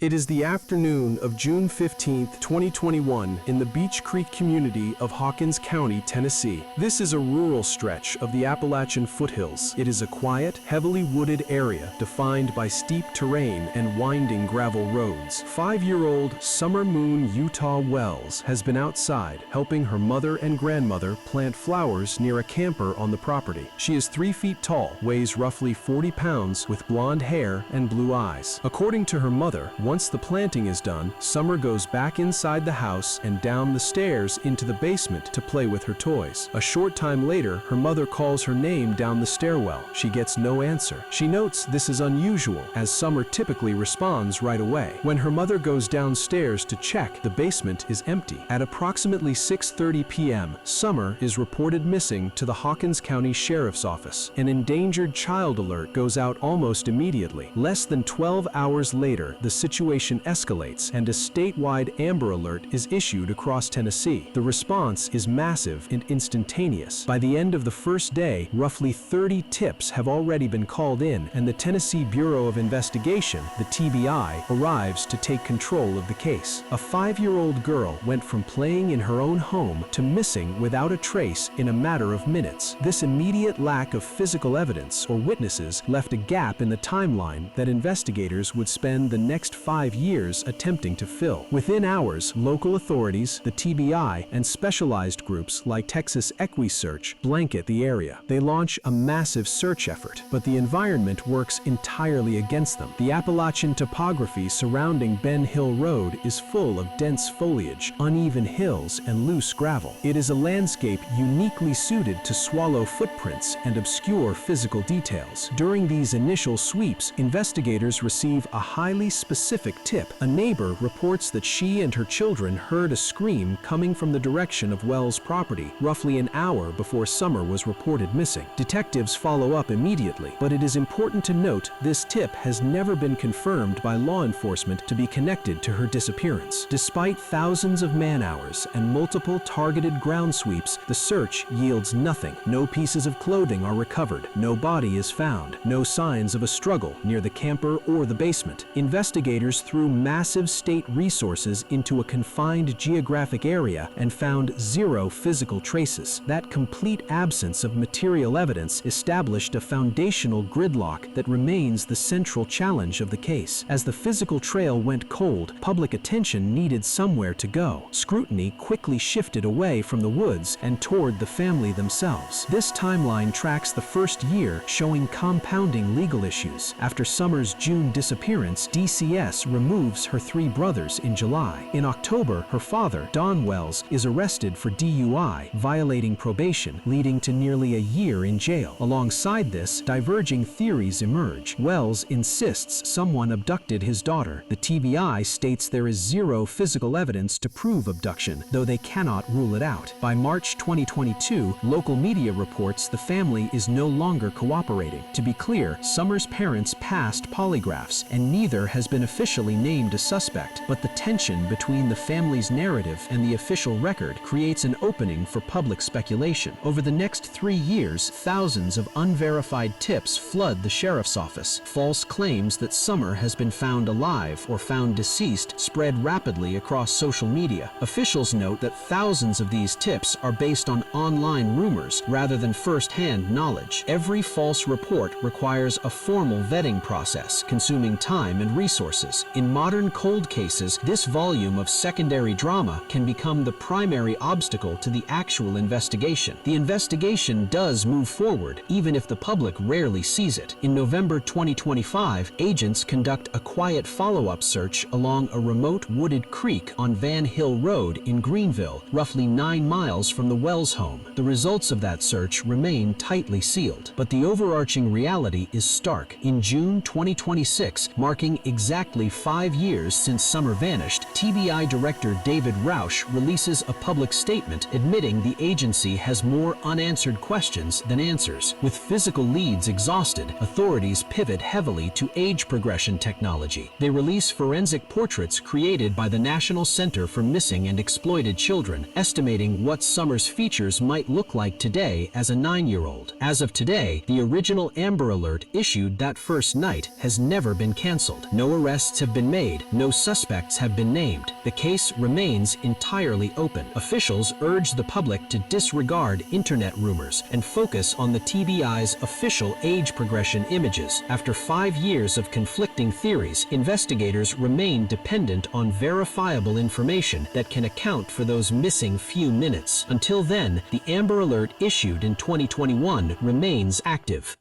It is the afternoon of June 15, 2021, in the Beech Creek community of Hawkins County, Tennessee. This is a rural stretch of the Appalachian foothills. It is a quiet, heavily wooded area defined by steep terrain and winding gravel roads. 5-year-old Summer Moon Utah Wells has been outside helping her mother and grandmother plant flowers near a camper on the property. She is 3 feet tall, weighs roughly 40 pounds, with blonde hair and blue eyes. According to her mother, once the planting is done, Summer goes back inside the house and down the stairs into the basement to play with her toys. A short time later, her mother calls her name down the stairwell. She gets no answer. She notes this is unusual, as Summer typically responds right away. When her mother goes downstairs to check, the basement is empty. At approximately 6:30 p.m., Summer is reported missing to the Hawkins County Sheriff's Office. An endangered child alert goes out almost immediately. Less than 12 hours later, the situation escalates and a statewide Amber Alert is issued across Tennessee. The response is massive and instantaneous. By the end of the first day, roughly 30 tips have already been called in, and the Tennessee Bureau of Investigation, the TBI, arrives to take control of the case. A 5-year-old girl went from playing in her own home to missing without a trace in a matter of minutes. This immediate lack of physical evidence or witnesses left a gap in the timeline that investigators would spend the next 5 years attempting to fill. Within hours, local authorities, the TBI, and specialized groups like Texas EquiSearch blanket the area. They launch a massive search effort, but the environment works entirely against them. The Appalachian topography surrounding Ben Hill Road is full of dense foliage, uneven hills, and loose gravel. It is a landscape uniquely suited to swallow footprints and obscure physical details. During these initial sweeps, investigators receive a highly specific tip. A neighbor reports that she and her children heard a scream coming from the direction of Wells' property roughly an hour before Summer was reported missing. Detectives follow up immediately, but it is important to note this tip has never been confirmed by law enforcement to be connected to her disappearance. Despite thousands of man-hours and multiple targeted ground sweeps, the search yields nothing. No pieces of clothing are recovered, no body is found, no signs of a struggle near the camper or the basement. Investigators threw massive state resources into a confined geographic area and found zero physical traces. That complete absence of material evidence established a foundational gridlock that remains the central challenge of the case. As the physical trail went cold, public attention needed somewhere to go. Scrutiny quickly shifted away from the woods and toward the family themselves. This timeline tracks the first year, showing compounding legal issues. After Summer's June disappearance, DCS removes her 3 brothers in July. In October, her father, Don Wells, is arrested for DUI, violating probation, leading to nearly a year in jail. Alongside this, diverging theories emerge. Wells insists someone abducted his daughter. The TBI states there is zero physical evidence to prove abduction, though they cannot rule it out. By March 2022, local media reports the family is no longer cooperating. To be clear, Summer's parents passed polygraphs, and neither has been officially named a suspect, but the tension between the family's narrative and the official record creates an opening for public speculation. Over the next 3 years, thousands of unverified tips flood the sheriff's office. False claims that Summer has been found alive or found deceased spread rapidly across social media. Officials note that thousands of these tips are based on online rumors rather than first-hand knowledge. Every false report requires a formal vetting process, consuming time and resources. In modern cold cases, this volume of secondary drama can become the primary obstacle to the actual investigation. The investigation does move forward, even if the public rarely sees it. In November 2025, agents conduct a quiet follow-up search along a remote wooded creek on Van Hill Road in Greenville, roughly 9 miles from the Wells home. The results of that search remain tightly sealed, but the overarching reality is stark. In June 2026, marking exactly 5 years since Summer vanished, TBI Director David Rausch releases a public statement admitting the agency has more unanswered questions than answers. With physical leads exhausted, authorities pivot heavily to age progression technology. They release forensic portraits created by the National Center for Missing and Exploited Children, estimating what Summer's features might look like today as a 9-year-old. As of today, the original Amber Alert issued that first night has never been canceled. No arrests arrests have been made, no suspects have been named. The case remains entirely open. Officials urge the public to disregard internet rumors and focus on the TBI's official age progression images. After 5 years of conflicting theories, investigators remain dependent on verifiable information that can account for those missing few minutes. Until then, the Amber Alert issued in 2021 remains active.